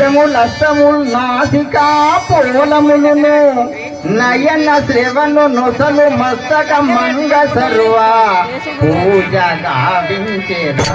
నష్టములు నాసికా పోలములను నయన శ్రవను నొసలు మస్తక మంగ సర్వ పూజ గావించేదా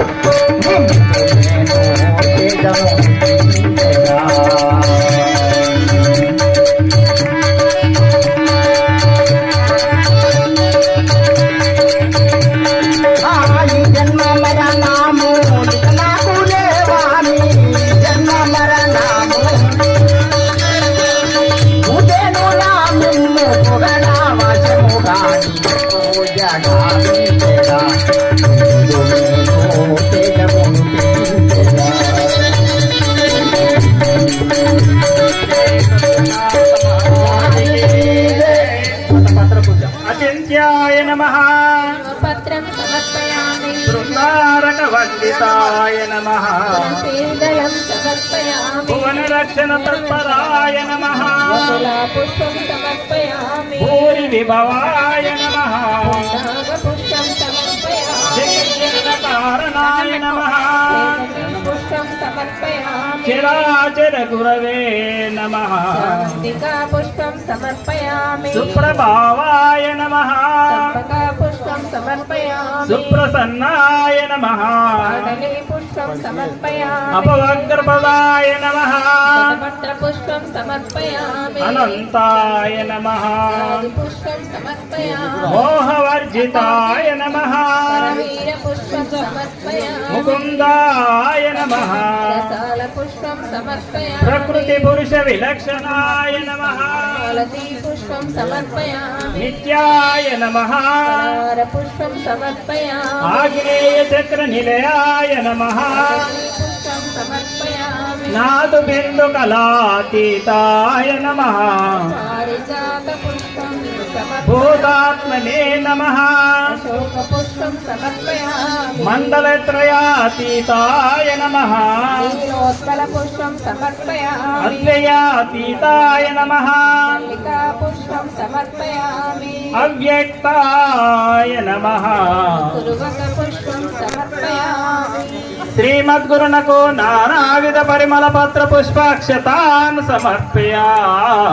అచింత్యాయ నమః పత్రం సమర్పయామి బృందారకవందితాయ నమః శ్రీదళం సమర్పయామి భువనరక్షణ తత్పరాయ నమః పుష్పం సమర్పయామి భూరి విభవాయ నమః పుష్పం సమర్పయామి జగజ్జనకారణాయ నమః పుష్పం సమర్పయామి చిరాచర గురవే నమః పుష్పం సమర్పయామి సుప్రభావాయ నమః పుష్పం సమర్పయామి సుప్రసన్నాయ నమః పుష్పం సమర్పయామి అపవగ్రపదాయ నమః పుష్పం సమర్పయామి అనంతాయ నమః పుష్పం సమర్పయామి మోహవర్జితాయ నమః పుష్పం సమర్పయామి ముకుందాయ నమః పుష్పం సమర్పయామి ప్రకృతి పురుష విలక్షణాయ నమః పుష్పం సమర్పయామి నిత్యాయ నమః పుష్పం సమర్పయామి ఆగ్నేయ చక్ర నిలయాయ నమః పుష్పం సమర్పయామి నాదు బిందు కళాతీతాయ నమః పారిజాత పుష్పం భూతాత్మనే నమః అశోక పుష్పం సమర్పయామి మండలత్రయాతీతాయ నమః నీలోత్పల పుష్పం సమర్పయామి అద్వయాతీతాయ నమః మల్లికా పుష్పం సమర్పయామి అవ్యక్తాయ నమః కురువక పుష్పం సమర్పయామి శ్రీమద్గురునకు నానావిధ పరిమళ పత్ర పుష్పాక్షతాన్ సమర్పయామి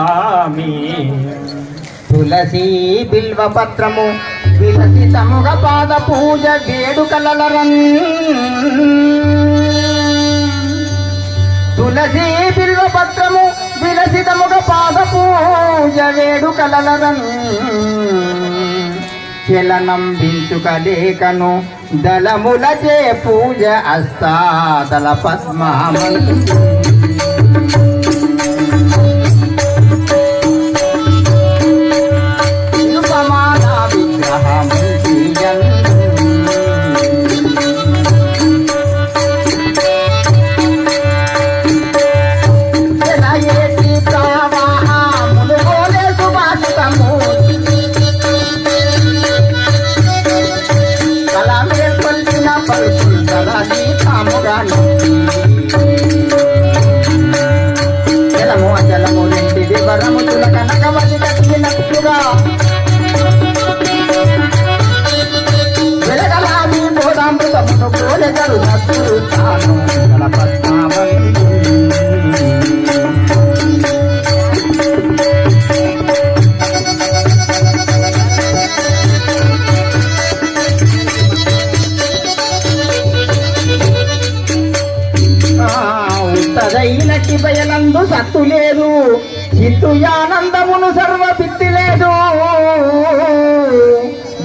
తులసి బిల్వ పత్రము విలసితముగ పాద పూజ వేడుకలరన్ తులసి బిల్వ పత్రము విలసితముగ పాద పూజ వేడుకలరన్ చలనం బించుకలేకను దళములచే పూజ అస్తాదల పద్మామంతు జలము రెండి వివరముల కనకవతి కట్టినట్టుగా వెలగలాది బోధామృతమును కోలెగలు నట్టులు తాను జలపద్మావంతి ఉత్తదైనట్టి బయలందు సత్తు లేదు చిత్తుయానందమును సర్వ పిత్తి లేదు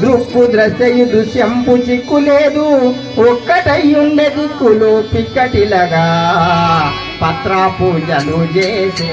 దృక్కు ద్రశ్యయు దృశ్యంపు చిక్కు లేదు ఒక్కటయ్యుండే దిక్కులు పిక్కటిలగా పత్ర పూజలు చేసే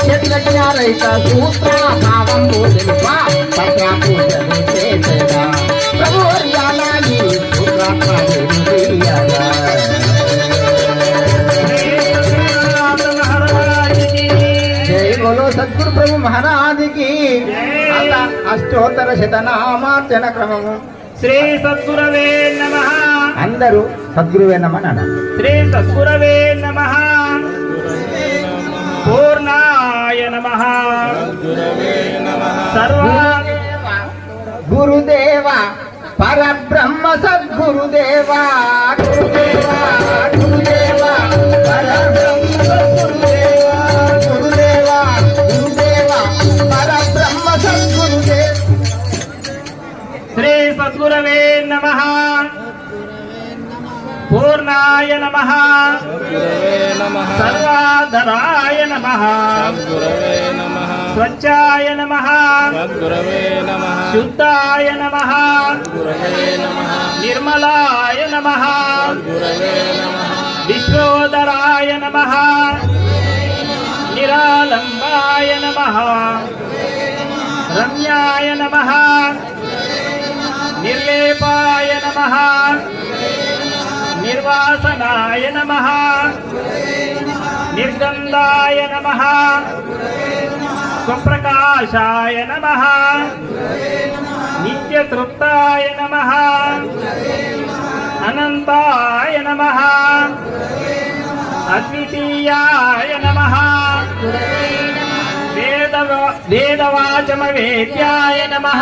క్షేత్రజ్ఞారైత సూత్ర భావం పూజలుగా పత్ర పూజలు చేసేదా ప్రభు హరియాణి జై బోలో సద్గురు ప్రభు మహారాజ్ కి అష్టోత్తర శతనామార్చన క్రమము శ్రీ సద్గురవే నమః. అందరూ సద్గురువే నమః నాన్న. శ్రీ సద్గురవే నమః. పూర్ణాయ నమః. సర్వా గురుదేవ పరబ్రహ్మ సద్గురుదేవా గురుదేవా గురుదేవా పరబ్రహ్మ సద్గురుదేవా గురుదేవా గురుదేవా పరబ్రహ్మ సద్గురుదేవ. శ్రీ సద్గురవే నమః. పూర్ణాయ నమః. సర్వాధరాయ నమః. స్వచ్ఛాయ నమః. శుద్ధాయ నమః. నిర్మలాయ నమః. విశ్వోదరాయ నమః. నిరాలంబాయ నమః. రమ్యాయ నమః. నిర్లేపాయ నమః. నిర్వాసనాయ నమః. నిర్గంధాయ నమః. స్వప్రకాశాయ నమః. నిత్యతృప్తాయ నమః. అనంతాయ నమః. అద్వితీయాయ నమః. వేదవాచమవేద్యాయ నమః.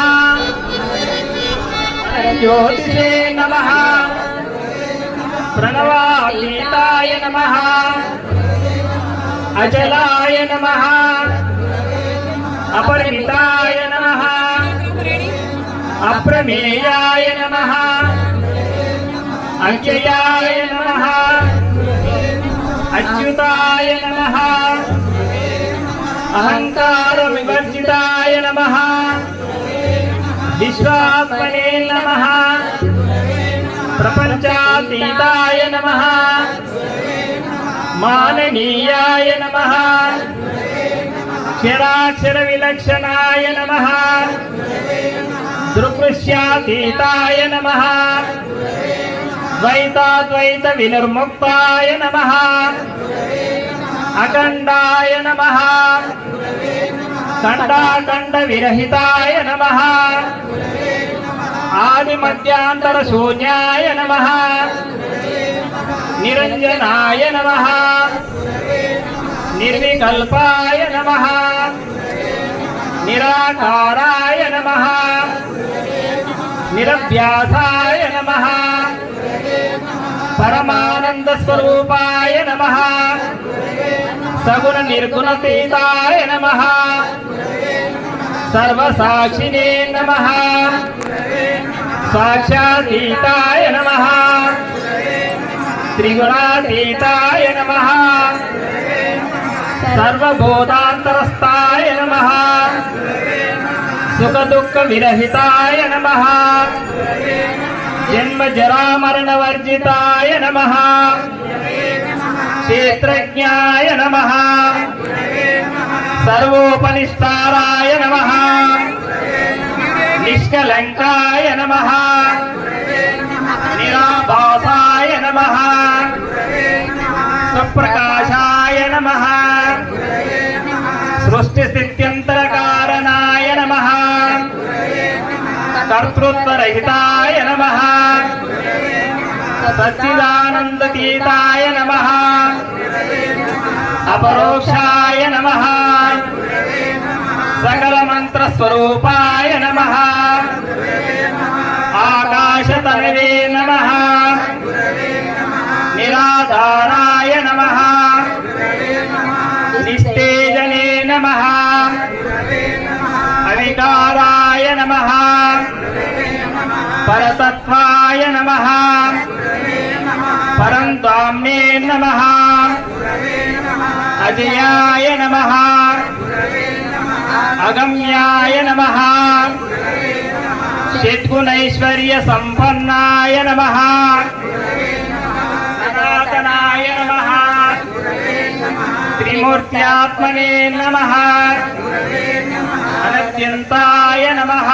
జ్యోతిషే నమః. ప్రణవాతీతాయ నమః. అచలాయ నమః. అపరిమితాయ నమః. అప్రమేయాయ నమః. అవ్యయాయ నమః. అచ్యుతాయ నమః. అహంకార వివర్జితాయ నమః. విశ్వాత్మనే నమః. ప్రపంచాతీతాయ నమః. మాననీయాయ నమః. క్షరాక్షర విలక్షణాయ నమః. దృగ్దృశ్యాతీతాయ నమః. ద్వైతాద్వైత వినిర్ముక్తాయ నమః. అఖండాయ నమః. ఖండాఖండ విరహితాయ నమః. ఆది మధ్యాంతర శూన్యాయ నమః. నిరంజనాయ నమః. నిర్వికల్పాయ నమః. నిరాకారాయ నమః. నిరభ్యాసాయ నమః. పరమానంద స్వరూపాయ నమః. సగుణ నిర్గుణతీతాయ నమః. సర్వసాక్షినే నమః. సాక్షాతీతాయ నమః. త్రిగుణాతీతాయ నమః. సర్వభూతాంతరస్థాయ నమః. సుఖదుఃఖ విరహితాయ నమః. జన్మ జరామరణ వర్జితాయ నమః. క్షేత్రజ్ఞాయ నమః. సర్వోపనిష్టారాయ నమః. నిష్కలంకాయ నమః. నిరాభాసాయ నమః. స్వప్రకాశాయ నమః. సృష్టి స్థిత్యంతర కారణాయ నమః. కర్తృత్వరహితాయ నమః. సచ్చిదానందతీతాయ నమః. అపరోక్షాయ నమః. సకల మంత్ర స్వరూపాయ నమః. ఆకాశతనవే నమః. నిరాధారాయ నమః. నిస్తేజనే నమః. అవికారాయ నమః. పరతత్వాయ నమః. పరంధామ్నే నమః. అజయాయ నమః. అగమ్యాయ నమః. షట్గుణైశ్వర్య సంపన్నాయ నమః. సనాతనాయ నమః. త్రిమూర్త్యాత్మనే నమః. అనంతాయ నమః.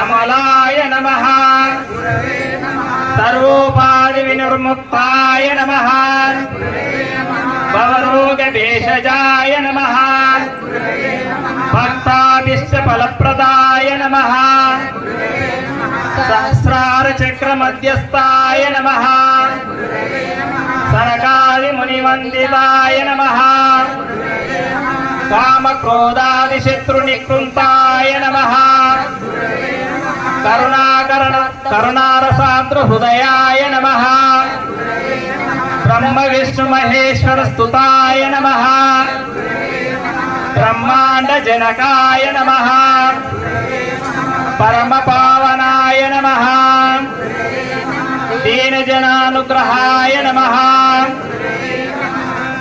అమలాయ నమః. సర్వోపాధి వినిర్ముక్తాయ నమః. భవరోగ భేషజాయ నమః. భక్తాభీష్ట ఫలప్రదాయ నమః. సహస్రార చక్ర మధ్యస్థాయ నమః సనకాది ముని వందితాయ నమః కామ క్రోధాది శత్రు నికృంతాయ నమః కరుణారసాద్ర హృదయాయ నమః బ్రహ్మ విష్ణు మహేశ్వర స్తుతాయ నమః బ్రహ్మాండ జనకాయ నమః పరమ పావనాయ నమః దీన జనానుగ్రహాయ నమః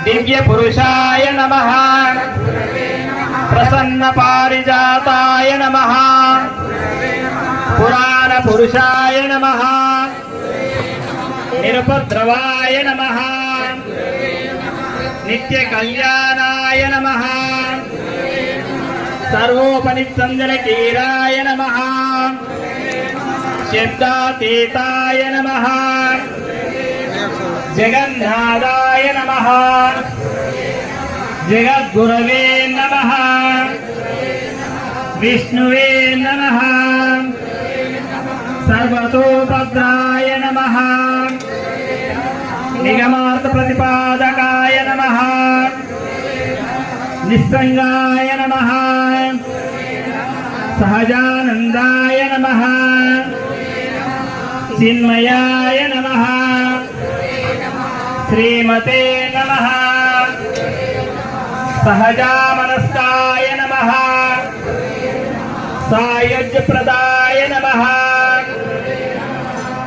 దివ్య పురుషాయ నమః ప్రసన్న పారిజాతాయ నమః పురాణ పురుషాయ నమః నిరుపద్రవాయ నమః నిత్య కళ్యాణాయ నమః సర్వోపనిషంజలకీరాయ నమః శబ్దాతీతాయ నమః జగన్నాథాయ నమః జగద్గురవే నమః విష్ణువే నమః సర్వతోపద్రాయ నమః నిగమార్థ ప్రతిపాదకాయ నమః నిస్సంగాయ నమః సహజానందాయ నమః చిన్మయాయ నమః శ్రీమతే నమః సహజామనస్కాయ నమః సాయుజ్యప్రదాయ నమః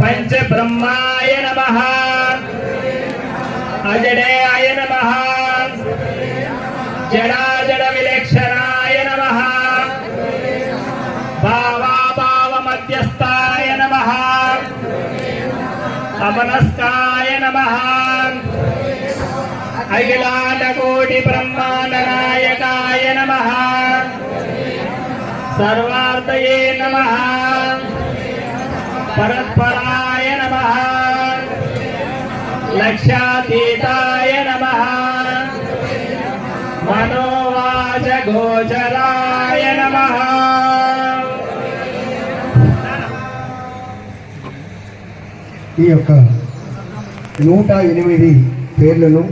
పంచబ్రహ్మాయ నమః అజడేయ నమః జడాజడ విలక్షణాయ నమః భావాభావ మధ్యస్థాయ నమః అమనస్కాయ నమః అఖిలాండ కోటి బ్రహ్మాండ నాయకాయ నమః సర్వార్థయే నమః పరస్పరాయ నమః లక్ష్యాతీతాయ నమః మనోవాచ గోచరాయ నమః. ఈ యొక్క 108 పేర్లను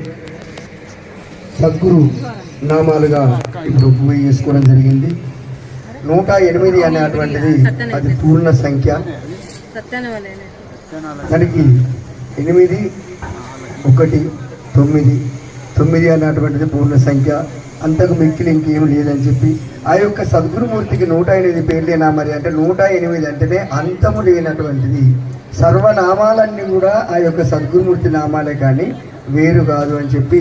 సద్గురు నామాలుగా ఇప్పుడు పూజ చేసుకోవడం జరిగింది. 108 అనేటువంటిది అది పూర్ణ సంఖ్య. దానికి 8 1 9 9 అనేటువంటిది పూర్ణ సంఖ్య. అంతకు మిక్కిలి ఇంకేం లేదని చెప్పి ఆ యొక్క సద్గురుమూర్తికి 108 పేర్లేనా మరి అంటే 108 అంటేనే అంతము లేనటువంటిది. సర్వనామాలన్నీ కూడా ఆ యొక్క సద్గురుమూర్తి నామాలే కానీ వేరు కాదు అని చెప్పి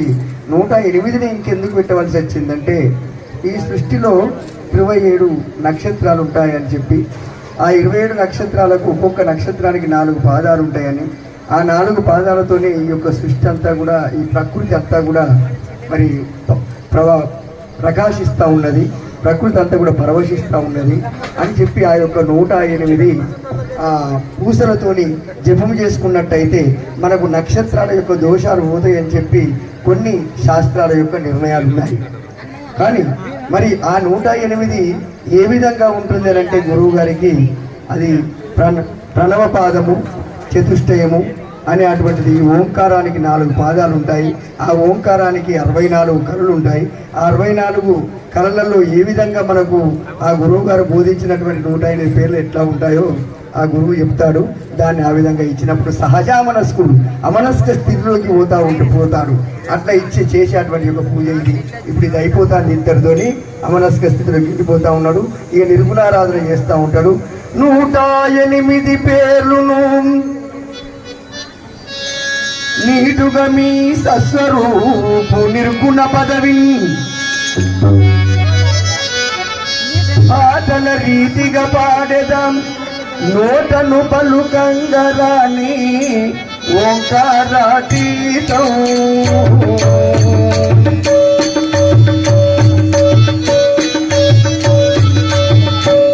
108ని ఇంకెందుకు పెట్టవలసి వచ్చిందంటే ఈ సృష్టిలో 27 నక్షత్రాలు ఉంటాయని చెప్పి ఆ 27 నక్షత్రాలకు ఒక్కొక్క నక్షత్రానికి 4 పాదాలు ఉంటాయని ఆ 4 పాదాలతోనే ఈ యొక్క సృష్టి అంతా కూడా ఈ ప్రకృతి అంతా కూడా మరి ప్రకాశిస్తూ ఉన్నది, ప్రకృతి అంతా కూడా పరవశిస్తూ ఉన్నది అని చెప్పి ఆ యొక్క 108 పూసలతోని జపం చేసుకున్నట్టయితే మనకు నక్షత్రాల యొక్క దోషాలు పోతాయి అని చెప్పి కొన్ని శాస్త్రాల యొక్క నిర్ణయాలు ఉన్నాయి. కానీ మరి ఆ 108 ఏ విధంగా ఉంటుంది అని అంటే గురువు గారికి అది ప్రణవ పాదము చతుష్టయము అనే అటువంటిది. ఈ ఓంకారానికి 4 పాదాలు ఉంటాయి. ఆ ఓంకారానికి 64 కళలు ఉంటాయి. ఆ 64 కళలలో ఏ విధంగా మనకు ఆ గురువు గారు బోధించినటువంటి 108 పేర్లు ఎట్లా ఉంటాయో ఆ గురువు చెప్తాడు. దాన్ని ఆ విధంగా ఇచ్చినప్పుడు సహజామనస్కుడు అమనస్క స్థితిలోకి పోతాడు. అట్లా చేసేటువంటి ఒక పూజ ఇది. ఇప్పుడు ఇది అయిపోతాను ఇద్దరితోని అమనస్క స్థితిలోకి వెళ్ళిపోతా ఉన్నాడు. ఇక నిర్గుణారాధన చేస్తూ ఉంటాడు. 108 పేర్లును నీటుగా మీ సస్వరూపు నిర్గుణ పదవి ఆటల రీతిగా పాడేదాం నోటను పలుకంగరాని ఓంకారాతీతం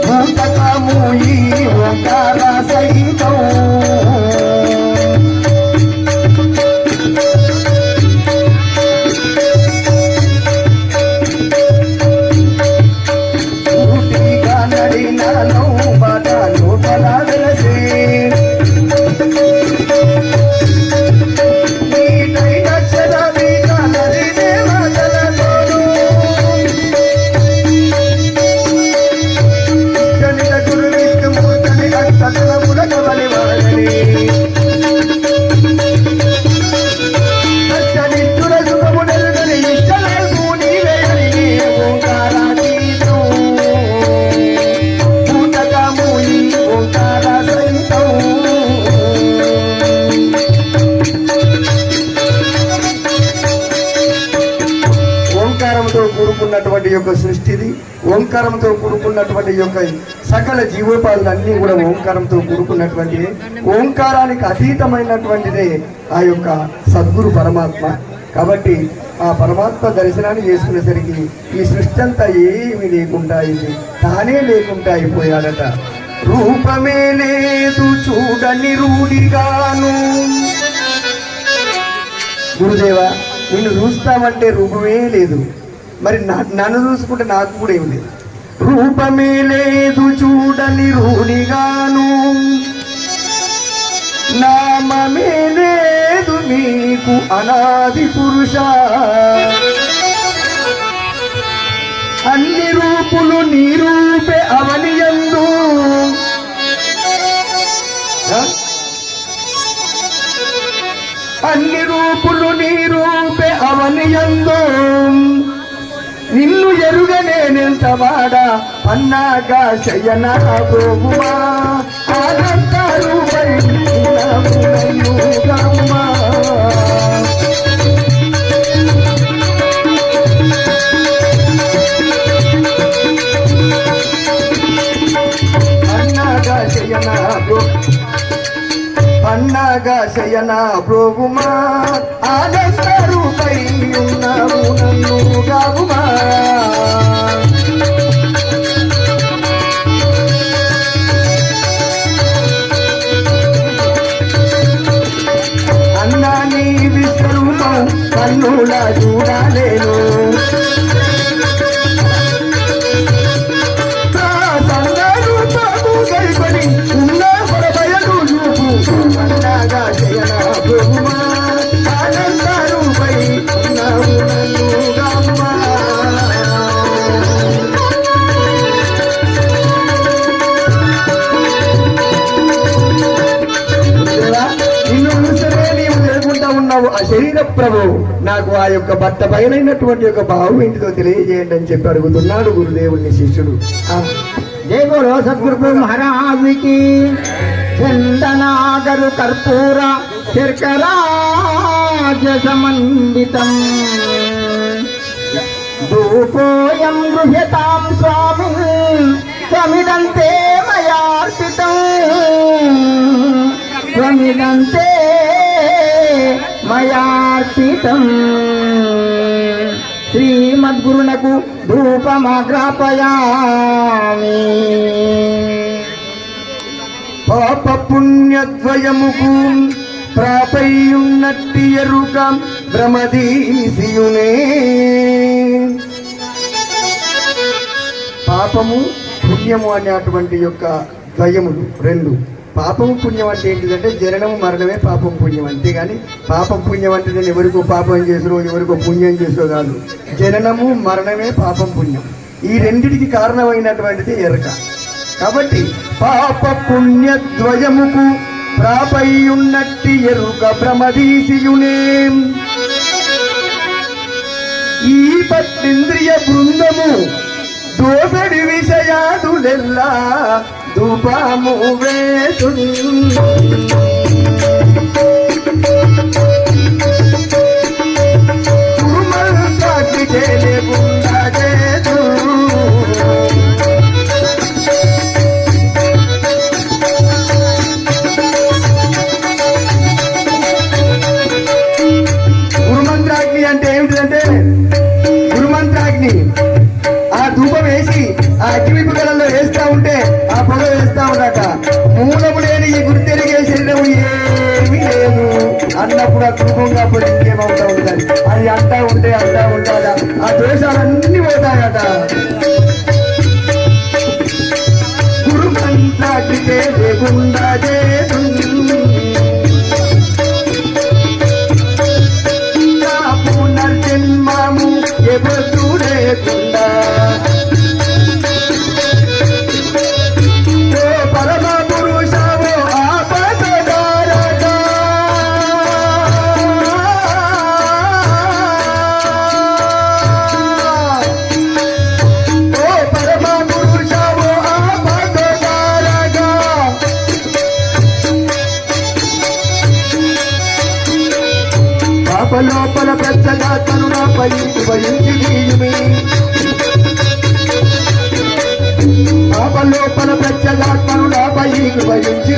భూతకము ఈ ఓంకార సహితం నడినాను బాధ లోపల వెలసే కూడుకున్నటువంటి యొక్క సృష్టిది, ఓంకారంతో కూడుకున్నటువంటి యొక్క సకల జీవోపాధులన్నీ కూడా ఓంకారంతో కూడుకున్నటువంటిది. ఓంకారానికి అతీతమైనటువంటిదే ఆ యొక్క సద్గురు పరమాత్మ. కాబట్టి ఆ పరమాత్మ దర్శనాన్ని చేసుకునేసరికి ఈ సృష్టి అంతా ఏమి లేకుండా అయింది, తానే లేకుండా అయిపోయాడట. రూపమే లేదు చూడని రూఢిగాను. గురుదేవా, నిన్ను చూస్తామంటే రూపమే లేదు, మరి నన్ను చూసుకుంటే నాకు కూడా ఏమి లేదు. రూపమే లేదు చూడని రూఢిగాను, నామమే లేదు నీకు అనాది పురుష. అన్ని రూపులు నీ రూపే అవనియందు, అన్ని రూపులు నీ రూపే అవనియందు. నిన్ను ఎరుగనేనెంత వాడ అన్నాగా శయన గోగుమా ఆనందాలు అన్నగా శయన బ్రోగుమా ఆనందరు పై ఉన్నావు నన్ను గాగుమా. అన్నా నీ విశ్వరూపం కన్నుల చూడలేను, ఉన్న బయలు చూపు అన్నగా శయన బ్రోగుమా ఆనందరు పై ఉన్నావు నన్ను గాగుమా. నిన్ను చూస్తేనే నీవు తెలుగుంటా ఉన్నావు ఆ శరీర ప్రభు. నాకు ఆ యొక్క భర్త పైనటువంటి యొక్క భావం ఏంటిదో తెలియజేయండి అని చెప్పి అడుగుతున్నాడు గురుదేవుని శిష్యుడు. జై బోలో సద్గురు మహారాజుకి. చందనాగరు కర్పూర శర్కరాజ సమన్వితం, ధూపోయం గృహ్యతాం స్వామి స్వమిదంతే మయార్పితం, స్వమిదంతే మయార్పితం. శ్రీమద్గురునకు ధూపమాగ్రాపయామి. పాప పుణ్యద్వయముకు ప్రాపయ్యున్నట్టి ఎరుక భ్రమదీసియునే. పాపము పుణ్యము అనేటువంటి యొక్క ద్వయములు రెండు. పాపము పుణ్యం అంటే ఏంటిదంటే జననము మరణమే పాపం పుణ్యం, అంతేగాని పాపం పుణ్యం అంటే నేను ఎవరికో పాపం చేసిరో ఎవరికో పుణ్యం చేసిరో కాదు. జననము మరణమే పాపం పుణ్యం, ఈ రెండిటికి కారణమైనటువంటిది ఎరుక. కాబట్టి పాప పుణ్యద్వయముకు ప్రాపయ్యున్నట్టి ఎరుక భ్రమదీసియునే. ఈ పట్టింద్రియ బృందము దోబడి విషయాదులెల్లా ధూపము వేసుని. గురుమంత్రాగ్ని చేయలేకుండా చేదు, గురుమంత్రాగ్ని అంటే ఏమిటంటే గురుమంత్రాగ్ని ఆ ధూపం వేసి ఆ అగ్నిపు గలలో వేస్తా ఉంటే ఆ పొగ వేస్తా ఉండట. మూలము లేని ఈ గురి తిరిగే శరీరం ఏమీ లేదు అన్నప్పుడు ఆ ధూపం కాకపోతే ఇంకేమవుతా ఉంటుంది. అది అంటా ఉంటాడా ఆ దోషాలన్నీ పోతాయట. గురు మంత్రాగ్ని చేయకుండా పునర్జన్మము ఎప్పుడు లేకుండా. పరమ పురుషము ఆపదగారగా లోపల పెద్దగా తను నాపై వహించి పాపలోపల ప్రత్యేగాత్మను నాపై కృపయించి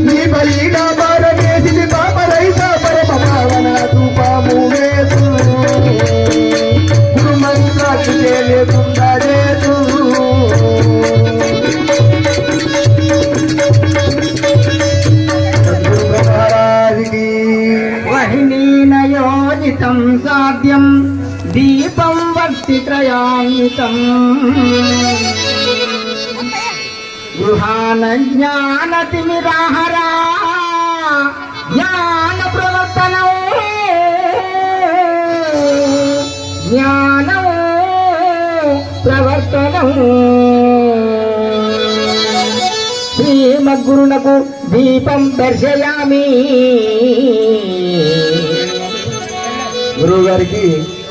నీపై నా భారమేసి పాప రైత పరమ భావన రూపము వేసు గురుమంత్రాక్షి లేకుండా చేసు వహినీనయోజితం సాధ్యం దీపం వర్తిత్రయాన్వితం గృహాన జ్ఞానతిమిరాహరా జ్ఞాన ప్రవర్తనం జ్ఞానం ప్రవర్తనం శ్రీమద్గురునకు దీపం దర్శయామి. గురువు గారికి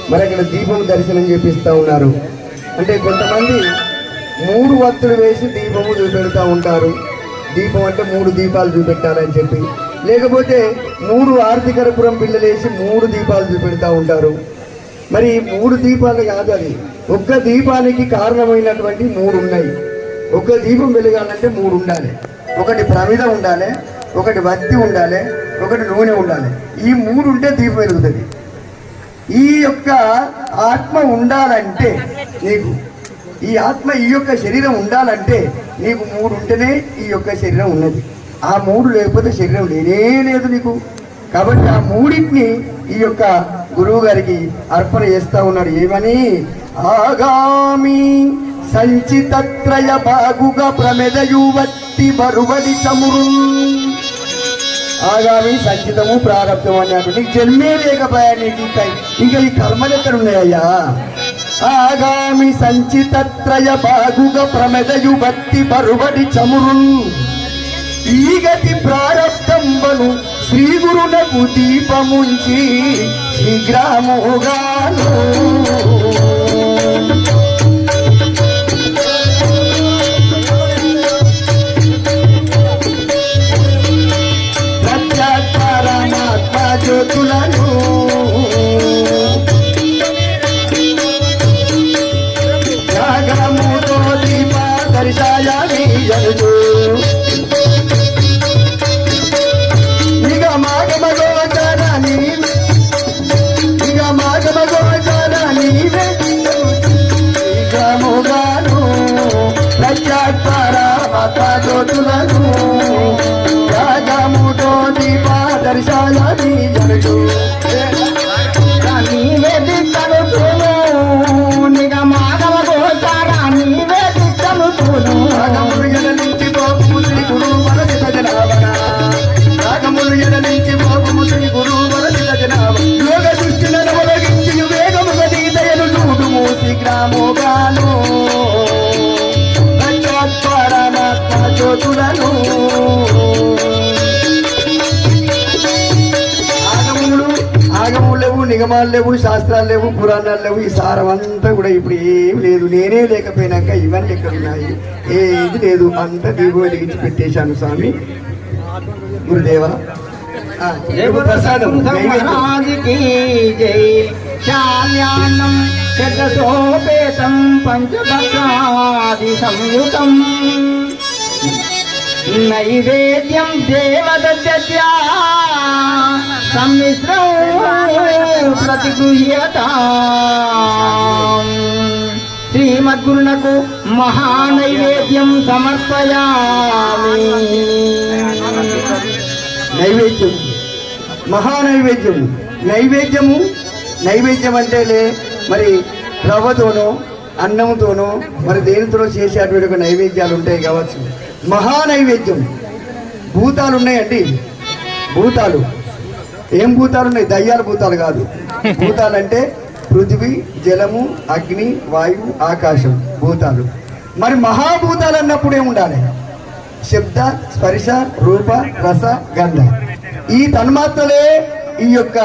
మరి అక్కడ దీపం దర్శనం చేపిస్తూ ఉన్నారు. అంటే కొంతమంది 3 వత్తులు వేసి దీపము చూపెడతా ఉంటారు. దీపం అంటే 3 దీపాలు చూపెట్టాలని చెప్పి, లేకపోతే 3 ఆర్తికరపురం పిల్లలేసి 3 దీపాలు చూపెడతా ఉంటారు. మరి 3 దీపాలు కాదు, అది ఒక్క దీపానికి కారణమైనటువంటి 3 ఉన్నాయి. ఒక దీపం వెలగాలంటే 3 ఉండాలి. ఒకటి ప్రమిద ఉండాలి, ఒకటి వత్తి ఉండాలి, ఒకటి నూనె ఉండాలి. ఈ 3 ఉంటే దీపం వెలుగుతుంది. ఈ యొక్క ఆత్మ ఉండాలంటే నీకు, ఈ ఆత్మ ఈ యొక్క శరీరం ఉండాలంటే నీకు 3 ఉంటేనే ఈ యొక్క శరీరం ఉన్నది. ఆ 3 లేకపోతే శరీరం లేనే లేదు నీకు. కాబట్టి ఆ 3టిని ఈ యొక్క గురువు గారికి అర్పణ చేస్తా ఉన్నాడు. ఏమని? ఆగామి సంచితత్రయ బాగుగా ప్రమెదయువత్తి బరువడి చమురు. ఆగామి సంచితము ప్రారంభం అన్నట్టు నీకు జన్మే లేకపోయా, నీకు ఇంకా ఈ కర్మలు ఎక్కడ ఉన్నాయ్యా? ఆగామి సంచితత్రయ బాగుగా ప్రమెదయువత్తి బరువడి చమురు. ఈ గతి ప్రారంభంబను శ్రీ గురునకు దీపముంచి శీఘ్రముగాను పరమాత్మ జ్యోతులను జాగముతో దీప దర్శయామి జనుడు. జ్యోతులను రాగముతో దీప దర్శయామి జనుడు. నీవే దిక్కనుతును నిగమాగమ గోచారా నీవే దిక్కనుతును. రాగములు ఎడలించి పోపు శ్రీ గురు వరసిత జనాభన. రాగములు ఎడలించి పోపు శ్రీ గురు వరసిత జనాభ. యోగ దృష్టిలను ఒలగించి వేగముగా దీదయను చూడుము శీఘ్రముగాను జ్యోతులను. ఆగములు లేవు, నిగమాలు లేవు, శాస్త్రాలు లేవు, పురాణాలు లేవు. ఈ సారం అంతా కూడా ఇప్పుడు ఏం లేదు. నేనే లేకపోయినాక ఇవన్నీ ఎక్కడున్నాయి? ఏది లేదు. అంతా దీపం వెలిగించి పెట్టేశాను స్వామి. గురుదేవ ప్రసాదం మహారాజుకి జై. శాల్యాన్నం షడ్సోపేతం పంచభక్షాది సంయుతం నైవేద్యం దేవదత్య సమ్మిశ్రం ప్రతిగృహ్యత. శ్రీమద్గురునకు మహానైవేద్యం సమర్పయామి. నైవేద్యం, మహానైవేద్యము. నైవేద్యం అంటేలే మరి రవ్వతోనో అన్నంతోనో మరి దేనితోనో చేసేటువంటి ఒక నైవేద్యాలు ఉంటాయి కావచ్చు. మహానైవేద్యం. భూతాలు ఉన్నాయండి. భూతాలు ఏం భూతాలు ఉన్నాయి? దయ్యాల భూతాలు కాదు. భూతాలంటే పృథివీ, జలము, అగ్ని, వాయువు, ఆకాశం భూతాలు. మరి మహాభూతాలు అన్నప్పుడు ఏముండాలి? శబ్ద, స్పర్శ, రూప, రస, గంధ. ఈ తన్మాత్రలే ఈ యొక్క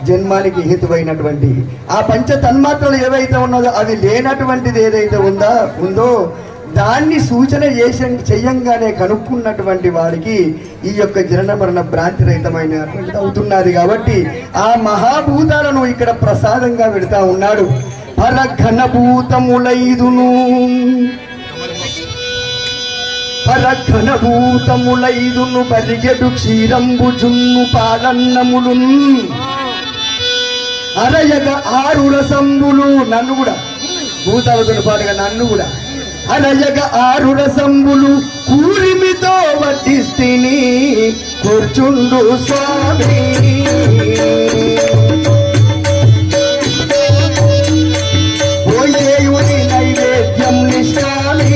జన్మానికి హేతువైనటువంటి ఆ పంచ తన్మాత్రలు ఏవైతే ఉన్నదో అవి లేనటువంటిది ఏదైతే ఉందో దాన్ని సూచన చెయ్యంగానే కనుక్కున్నటువంటి వారికి ఈ యొక్క జనన మరణ భ్రాంతి రహితమైనటువంటిది అవుతున్నది. కాబట్టి ఆ మహాభూతాలను ఇక్కడ ప్రసాదంగా పెడతా ఉన్నాడు. పరఘనభూతములైదును పరఘనభూతములైదును బరిగెడు క్షీరంబు జున్ను పాలన్నములున్ అరయగ 6 రసంబులు నన్ను కూడా భూతాలతో పాటుగా నన్ను కూడా అరయగ 6 రసంబులు కూరిమితో వడ్డిస్తిని కూర్చుండు స్వామి పోయేయుని నైవేద్యం నిష్కామి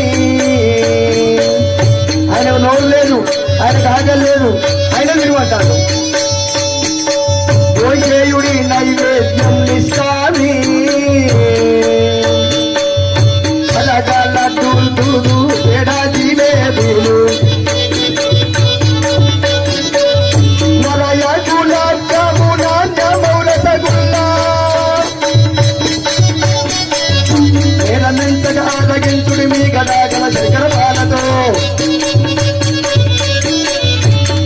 ఆయన నోరు లేదు ఆయనకు ఆగలేదు ఆయన విలువంటాడు పోయేయుడి నైవేద్యం నిష్కామి అలగల దుర్దులు ఎడాజిలేదులు మలయకుల కమున మౌరసగుల్లా నేలమెంతగా ఆలగించుడి మీ గదాగల శంకర పాలతో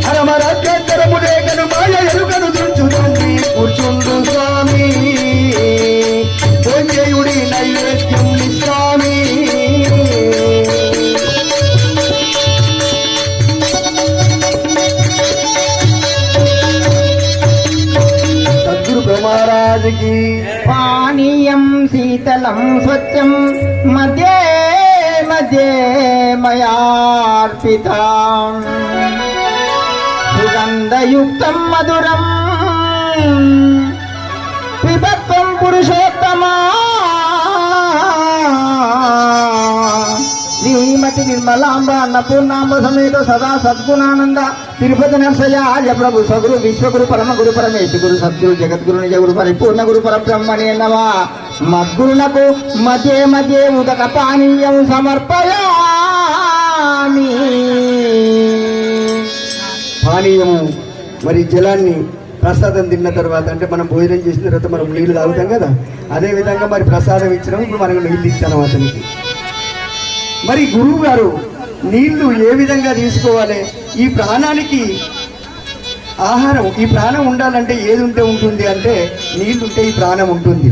హరమరము రేగను మాయ ఎరుగను దుర్చుదండి కూర్చుండు స్వామి పోయేయుడి నైవేద్యం నిస్వామి సద్గురు బ్రహ్మరాజుకి పానీయం శీతలం స్వచ్ఛం మధ్యే మధ్యే మయార్పితం సుగంధయుక్తం మధురం పిబత్వం పురుషోత్తమా శ్రీమతి నిర్మలాంబ అన్నపూర్ణాంబ సమేత సదా సద్గుణానంద తిరుపతి నరసయాయ ప్రభు సగురు విశ్వగురు పరమ గురు పరమేశ గురు సద్గురు జగద్గురు నిజ గురు పరిపూర్ణ గురు పరబ్రహ్మణే నమః మద్గురునకు మధ్యే మధ్యే ఉదక పానీయం సమర్పయామి. పానీయము మరి జలాన్ని ప్రసాదం తిన్న తర్వాత అంటే మనం భోజనం చేసిన తర్వాత మనం నీళ్లు తాగుతాం కదా, అదే విధంగా మరి ప్రసాదం ఇచ్చినాము, ఇప్పుడు మనకు నీళ్ళు ఇచ్చాను అతనికి. మరి గురువు గారు నీళ్లు ఏ విధంగా తీసుకోవాలి, ఈ ప్రాణానికి ఆహారం, ఈ ప్రాణం ఉండాలంటే ఏది ఉంటే ఉంటుంది అంటే నీళ్లు ఉంటే ఈ ప్రాణం ఉంటుంది.